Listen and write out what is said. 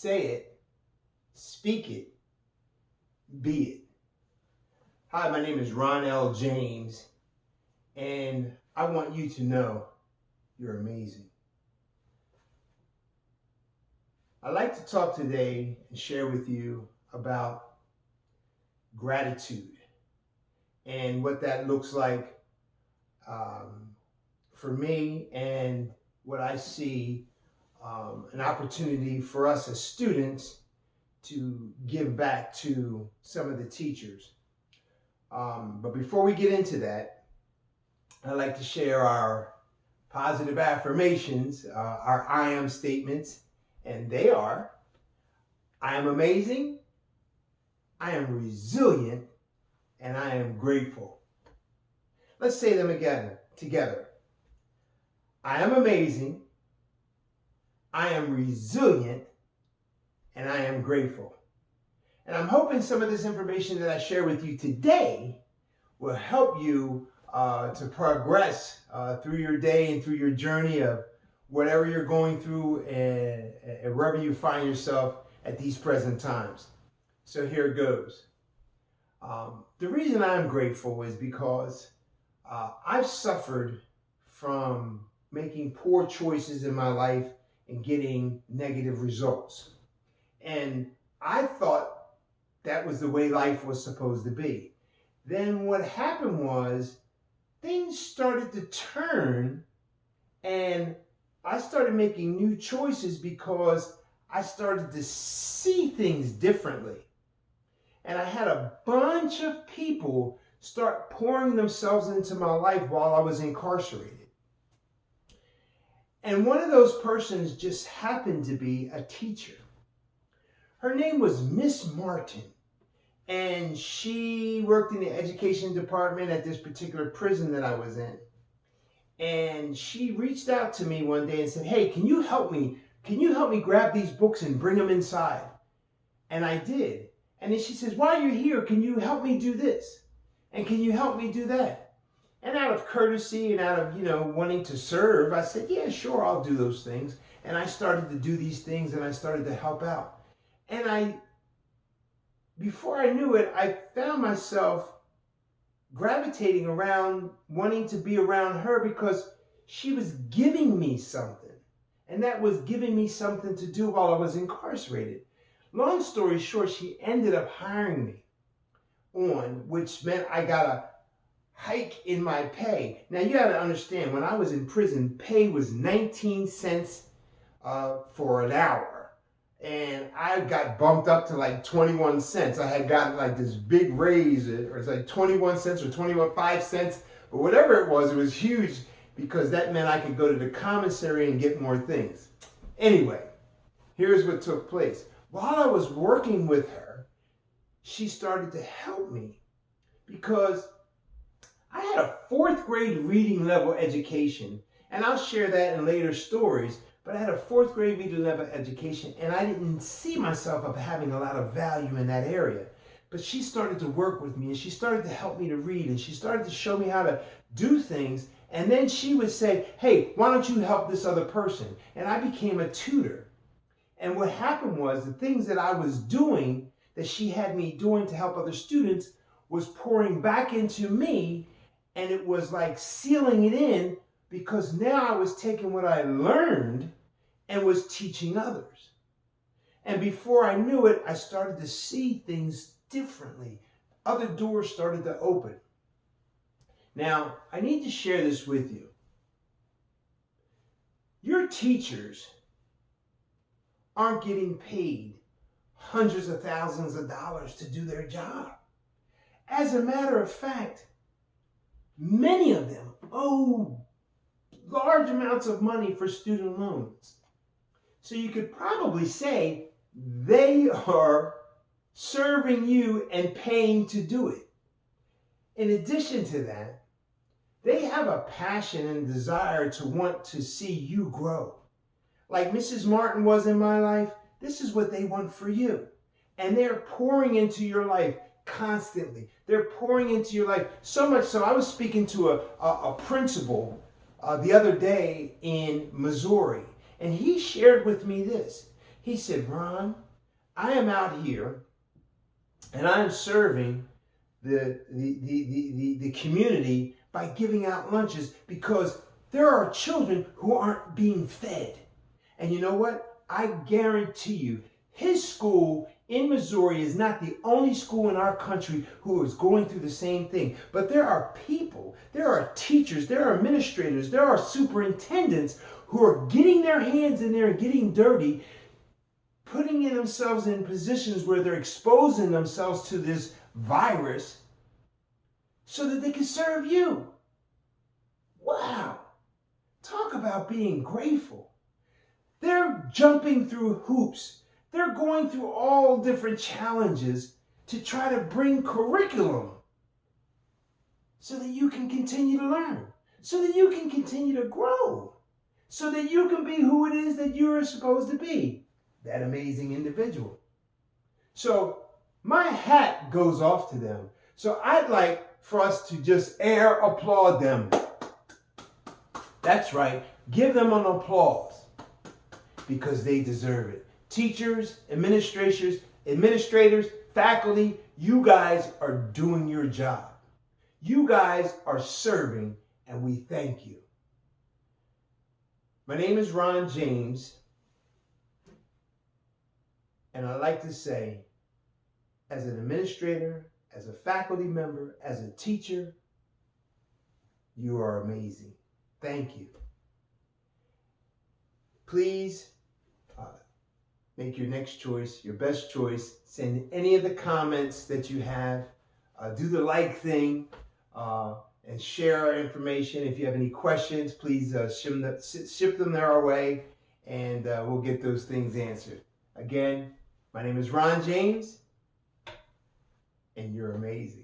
say it, speak it, be it. Hi, my name is Ron L. James, and I want you to know you're amazing. I'd like to talk today and share with you about gratitude and what that looks like for me, and what I see an opportunity for us as students to give back to some of the teachers. But before we get into that, I'd like to share our positive affirmations, our I am statements, and they are: I am amazing, I am resilient, and I am grateful. Let's say them again together. I am amazing, I am resilient, and I am grateful. And I'm hoping some of this information that I share with you today will help you to progress through your day and through your journey of whatever you're going through and wherever you find yourself at these present times. So here it goes. The reason I'm grateful is because I've suffered from making poor choices in my life and getting negative results. And I thought that was the way life was supposed to be. Then what happened was things started to turn, and I started making new choices because I started to see things differently. And I had a bunch of people start pouring themselves into my life while I was incarcerated. And one of those persons just happened to be a teacher. Her name was Miss Martin, and she worked in the education department at this particular prison that I was in. And she reached out to me one day and said, "Hey, can you help me? Can you help me grab these books and bring them inside?" And I did. And then she says, "While you're here, can you help me do this? And can you help me do that?" And out of courtesy and out of, wanting to serve, I said, "Yeah, sure, I'll do those things." And I started to do these things, and I started to help out. And before I knew it, I found myself gravitating around, wanting to be around her because she was giving me something. And that was giving me something to do while I was incarcerated. Long story short, she ended up hiring me on, which meant I got a hike in my pay. Now you got to understand, when I was in prison, pay was 19 cents for an hour. And I got bumped up to like 21 cents. I had gotten like this big raise, or it's like 21 cents or 5 cents, or whatever it was huge, because that meant I could go to the commissary and get more things. Anyway, here's what took place. While I was working with her, she started to help me because I had a 4th grade reading level education, and I'll share that in later stories, but I had a 4th grade reading level education, and I didn't see myself of having a lot of value in that area. But she started to work with me, and she started to help me to read, and she started to show me how to do things, and then she would say, "Hey, why don't you help this other person?" And I became a tutor. And what happened was the things that I was doing, that she had me doing to help other students, was pouring back into me. And it was like sealing it in, because now I was taking what I learned and was teaching others. And before I knew it, I started to see things differently. Other doors started to open. Now, I need to share this with you. Your teachers aren't getting paid hundreds of thousands of dollars to do their job. As a matter of fact, many of them owe large amounts of money for student loans. So you could probably say they are serving you and paying to do it. In addition to that, they have a passion and desire to want to see you grow. Like Mrs. Martin was in my life, this is what they want for you. And they're pouring into your life constantly. They're pouring into your life so much so I was speaking to a principal the other day in Missouri, and he shared with me this. He said, Ron, I am out here and I'm serving the community by giving out lunches because there are children who aren't being fed. And you know what? I guarantee you, his school in Missouri is not the only school in our country who is going through the same thing. But there are people, there are teachers, there are administrators, there are superintendents who are getting their hands in there and getting dirty, putting themselves in positions where they're exposing themselves to this virus so that they can serve you. Wow. Talk about being grateful. They're jumping through hoops. They're going through all different challenges to try to bring curriculum so that you can continue to learn, so that you can continue to grow, so that you can be who it is that you're supposed to be, that amazing individual. So my hat goes off to them. So I'd like for us to just applaud them. That's right. Give them an applause because they deserve it. Teachers, administrators, faculty, you guys are doing your job. You guys are serving, and we thank you. My name is Ron James, and I'd like to say, as an administrator, as a faculty member, as a teacher, you are amazing. Thank you. Please make your next choice, your best choice. Send any of the comments that you have. Do the like thing and share our information. If you have any questions, please ship them our way, and we'll get those things answered. Again, my name is Ron James, and you're amazing.